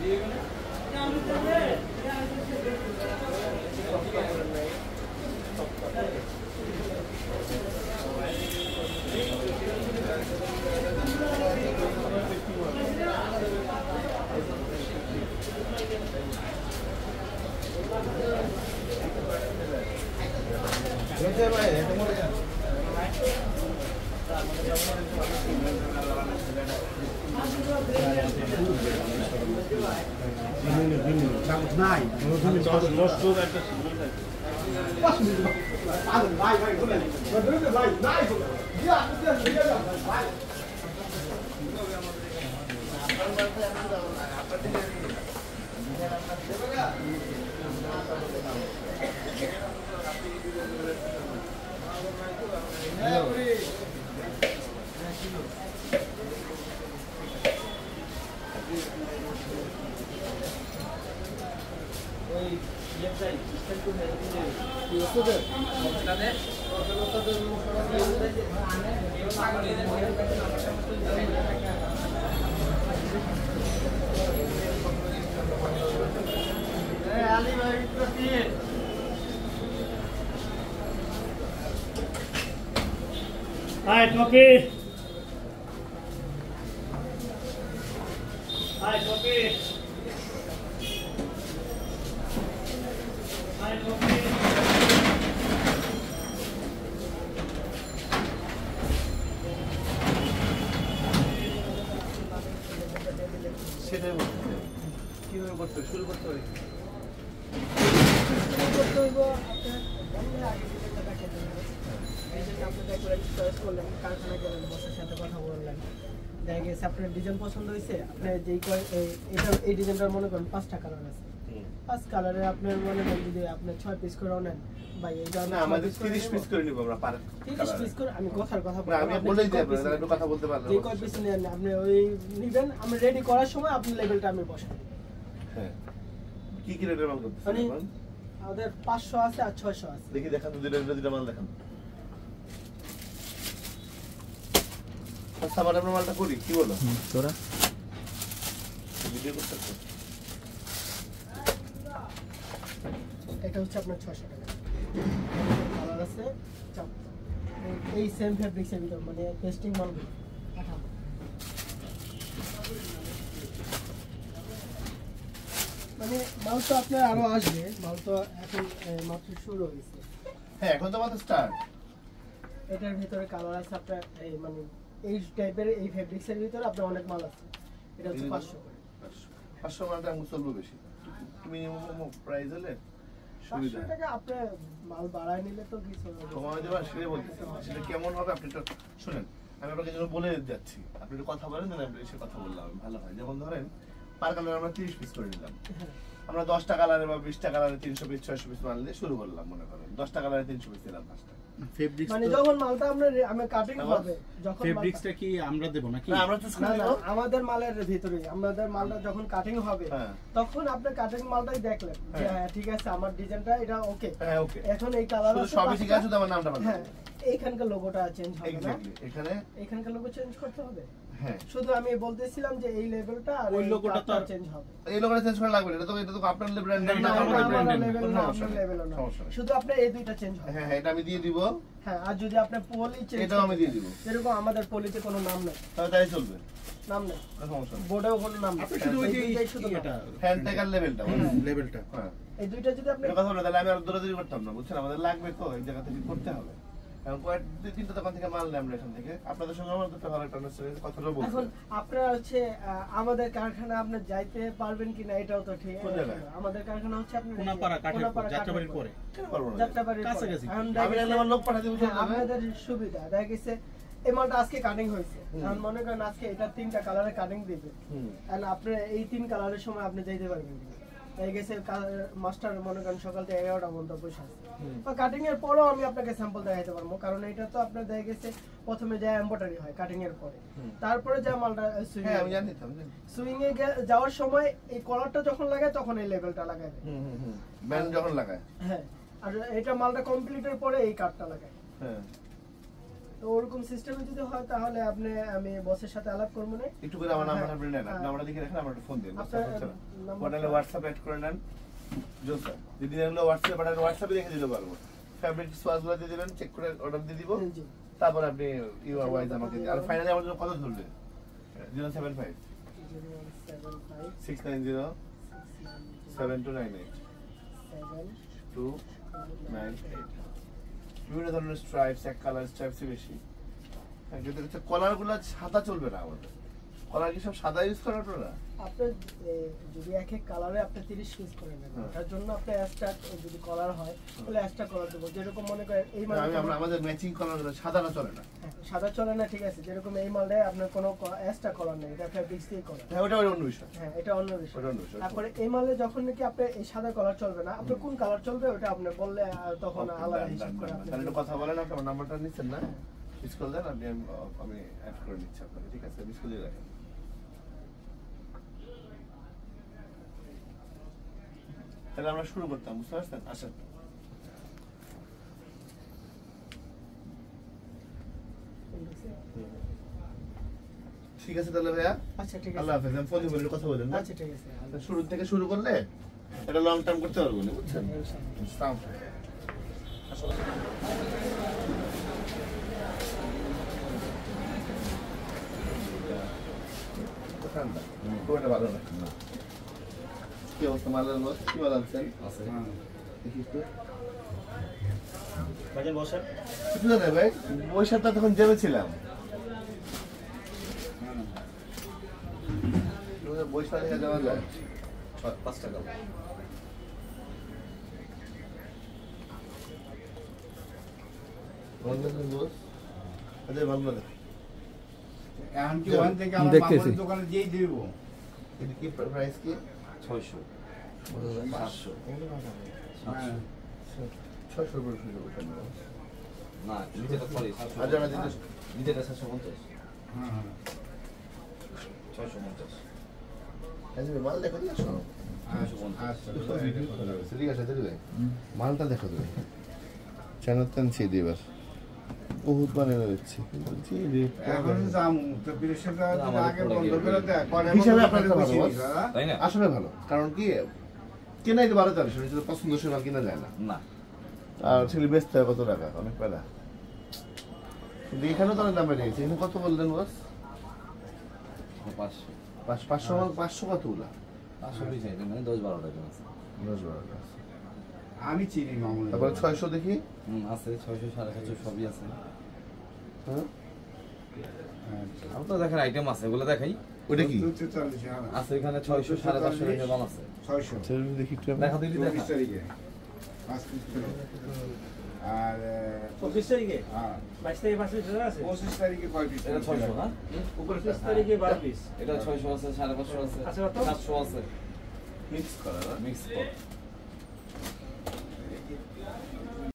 Hi, copy. Hi, copy. Hi, copy. কিভাবে করতে শুরু করতে হবে কারখানা গেলেন বসের সাথে কথা বললেন দেখা গেছে আপনার ডিজাইন পছন্দ হয়েছে আপনি যেই এই ডিজাইনটার মনে করেন 5টা কালার আছে 5 কালারে আপনার মনে করেন যদি আপনি 6 পিস করে নেন ভাই এইটা না আমাদের 30 পিস করে নিব আমরা পার 30 পিস করে আমি কথার কথা বলি আমি বলেই দিই আপনারা একটু কথা বলতে পারলে যে কয় পিস নেন আপনি ওই নিবেন আমি রেডি করার সময় আপনি লেভেলটা আমি বসাই হ্যাঁ কি কি রেটের মাল করতেছেন এখন আমাদের 500 আছে আর 600 আছে দেখি দেখান দুইটা মাল দেখান সামান্য আমরা মালটা করি কি বলো তোরা ভিডিও করতে এটা হচ্ছে আপনার 600 টাকা কালার আছে এই সেম ফেব্রিক্সের ভিতর মানে পেস্টিং মাল মানে মাল তো আপনার আরো আসবে মাল তো এখন মাত্র শুরু হয়েছে হ্যাঁ এখন তো মাত্র স্টার্ট এটার ভিতরে কালার আছে আপনার এই মানে এই টাইপের এই ফেব্রিক্সের ভিতরে আপনার অনেক মাল আছে এটা হচ্ছে 500 করে 500 মালটা আমি চলবে বেশি মিনিমাম প্রাইস হলে 500 টাকা আপনি মাল বাড়ায় নিলে তো কিছু তোমার দেবা সেটা বলতেছি সেটা কেমন হবে আপনি একটু শুনেন আমি আপনাকে যেন বলে যাচ্ছি আপনি একটু কথা বলেন না আমি এসে কথা বললাম ভালো হয় যেমন ধরেন পার কালার আমরা 30 পিস করে নিলাম আমরা 10 টাকা কালারে বা 20 টাকা কালারে 300 পিস 600 পিস মাল দিয়ে শুরু করলাম মনে করেন 10 টাকা কালারে 300 পিস দিলাম ফার্স্টে ফেব্রিক্স মানে যখন মালটা আমরা কাটিং হবে যখন ফেব্রিক্সটা কি আমরা দেব নাকি না আমরা চুজ করে দেব আমাদের মালের ভিতরে আমাদের মালটা যখন কাটিং হবে তখন আপনি কাটিং মালটাই দেখলেন যে হ্যাঁ ঠিক আছে আমার ডিজাইনটা এটা ওকে হ্যাঁ ওকে এখন এই কালার আছে সবই ঠিক আছে শুধু আমার নামটা বলেন হ্যাঁ এইখানকার লোগোটা চেঞ্জ হবে না এখানকার লোগো চেঞ্জ করতে হবে হ্যাঁ শুধু আমি বলতেছিলাম যে এই লেভেলটা আর ওই লোগোটা তো চেঞ্জ হবে এই লোগোটা চেঞ্জ করা লাগবে এটা তো আপনার ব্র্যান্ড না আমাদের ব্র্যান্ড লেভেল না শুধু আপনি এই দুইটা চেঞ্জ হবে হ্যাঁ এটা আমি দিয়ে দিব হ্যাঁ আর যদি আপনি পলি চেঞ্জ এটাও আমি দিয়ে দিব এরকম আমাদের পলিতে কোনো নাম নেই তাই চলবে নাম নেই সমস্যা নেই বোর্ডেও কোনো নাম নেই শুধু ওই যে এটা হ্যান্ড টেকার লেভেলটা লেভেলটা হ্যাঁ এই দুইটা যদি আপনি কথা বলেন তাহলে আমি আর দৌড়াদৌড়ি করতাম না বুঝছেন আমাদের লাগবে তো এই জায়গা থেকে করতে হবে এখন দুই তিনটা দোকান থেকে মাল নেই আমরা এখান থেকে আপনাদের সঙ্গে আমার দুটো ভালো একটা কথাটা বলছি এখন আপনারা হচ্ছে আমাদের কারখানা আপনি যাইতে পারবেন কিনা এটাও তো ঠিক আমাদের কারখানা হচ্ছে আপনি কোনাপাড়া কাঠেরপুর যাত্রাবাড়ির পরে কেন পারবো না যাত্রাবাড়ির কাছাকাছি আমি আমার লোক পাঠিয়ে দিব আপনাদের সুবিধা দেখা গেছে এই মালটা আজকে কাটিং হয়েছে কারণ মনে করেন আজকে এটা 3টা কালারে কাটিং দিবে এন্ড আপনি এই 3 কালারের সময় আপনি যাইতে পারবেন এই গেছে মাস্টার মনে করেন সকাল থেকে 11টা পর্যন্ত বসে আছে বা কাটিং এর পরেও আমি আপনাকে স্যাম্পল দেখাইতে পারবো কারণ এটা তো আপনার দেখা গেছে প্রথমে যে এমব্রয়ডারি হয় কাটিং এর পরে তারপরে যে মালটা সুইং হ্যাঁ আমি জানি তো সুইং এ যাওয়ার সময় এই কলারটা যখন লাগায় তখন এই লেভেলটা লাগাবে ব্যান্ড যখন লাগায় হ্যাঁ আর এটা মালটা কমপ্লিটের পরে এই কাটটা লাগায় হ্যাঁ তো তো ওরকম সিস্টেমে যদি হয় তাহলে আমি বসের সাথে আলাপ করবো না। একটু করে আমার নাম্বারটা আপনি নেন, আপনি আমরা দেখে রাখেন, আমার একটা ফোন দিন। হোটেলে হোয়াটসঅ্যাপ অ্যাড করে নেন। জোর স্যার, যদি এগুলো হোয়াটসঅ্যাপে পাঠান, হোয়াটসঅ্যাপে দেখে দিতে পারবো। ফ্যাব্রিক সোয়াজগুলো দিয়ে দিবেন, চেক করে অর্ডার দিয়ে দিব। তারপর আপনি ইউআর ওয়াইজ আমাকে দিন। আর ফাইনালি আমার জন্য কত ধরবে? 075 690 7298 298। বিভিন্ন ধরনের স্ট্রাইপস, এক কালার স্ট্রাইপসই বেশি। কিন্তু হচ্ছে কলারগুলো সাদা চলবে না আমাদের। কলার কি সব সাদা ইউজ করার আপনারা? আপনি যদি এক এক কালারে আপনি 30 পিস করে নেবেন, তার জন্য আপনি এক্সট্রা যদি কলার হয় তাহলে এক্সট্রা কলার দেব। যেরকম মনে করেন এই মাল আমরা আমাদের ম্যাচিং কলারগুলো সাদাটা চলে না। সাদা চলে না, ঠিক আছে। যেরকম এই মালটায় আপনার কোনো এক্সট্রা কলার নেই, এটা ফেব্রিক্স দিয়ে করা। হ্যাঁ, ওটা অন্য বিষয়। হ্যাঁ, এটা অন্য বিষয়। ওটা অন্য বিষয়। তারপরে এই মালে যখন নাকি আপনি এই সাদা কলার চলবে না, আপনি কোন কালার চলবে ওটা আপনি বললে তখন আলাদা হিসাব করে আপনি তাহলে একটু কথা বলেন, আপনি আমার নাম্বারটা নিচ্ছেন না? মিস কল দেন, আমি অ্যাড করে নিচ্ছি আপনাকে, ঠিক আছে? মিস করে রাখেন। তাহলে আমরা শুরু করতাম, বুঝতে পারছেন? আসেন। ঠিক আছে তাহলে ভাইয়া। আচ্ছা, ঠিক আছে। আল্লাহ হাফেজ। আমি ফোন দিব, একটু কথা বলেন না? আচ্ছা, ঠিক আছে। শুরু থেকে শুরু করলে এটা লং টার্ম করতে পারবো না, বুঝছেন? ইনশাআল্লাহ। আসসালামু ঠান্ডা খুব একটা ভালো না। কি অবস্থা মালের বস? কি ভালো আছেন? দেখি একটু। ভাইজান বসেন। কিছু জানে ভাই, বৈশাখটা তখন জেমেছিলাম। বৈশাখ থেকে যাওয়া যায় 5 টাকা। এখন কি ওখান থেকে আমার মামার দোকানে দিয়ে দিব? কি প্রাইস কি? 600 500 হ্যাঁ। 600 করে শুরু করতেন। না নিচেটা সরি আচ্ছা না দিতে নিচেটা 750 হ্যাঁ। 650 আচ্ছা মাল দেখো দিও শোনো। আচ্ছা। ঠিক আছে দিলে মালটা দেখো তুমি। চ্যানেলটান ছি দিবার বহুত মানে রয়েছে বলছি রে এখন যাম তো বৃহস্পতিবার আগে বন্ধ করে দেয় পরে হিসাবে আপনাদের ভালো তাই না? আসলে ভালো, কারণ কি কেনাই তো 12 400 যদি পছন্দসই মাল কিনা যায় না। না আর ছেলে বেচতে হয় কত টাকা, অনেক পেলা। কিন্তু এখানেও তো অনেক দামে নিয়েছে। এখানে কত বললেন বস? 500 500 কতগুলা? 500 বেশি এটা মানে 10-12 টাকা আছে 10-12 টাকা। আমি চিনি মামুন। তারপরে 600 দেখি। আছে 600 750 সবই আছে। হ্যাঁ আমি তো দেখার আইটেম আছে ওগুলো দেখাই। ওটা কি? 240 হ্যাঁ। আছে এখানে 600 550 টাকা মাল আছে। 600 ছেলে দেখি একটু। দেখা দিলি দেখা 24 তারিখে 5 পিস করে। আর 25 তারিখে হ্যাঁ 22 তারিখে 5 পিস আছে। 25 তারিখে কয় পিস? এটা 600 না? উপরে 25 তারিখে 12 পিস। এটা 600 আছে 550 আছে আচ্ছা, কত? 700 আছে মিক্স করা না? মিক্স কর।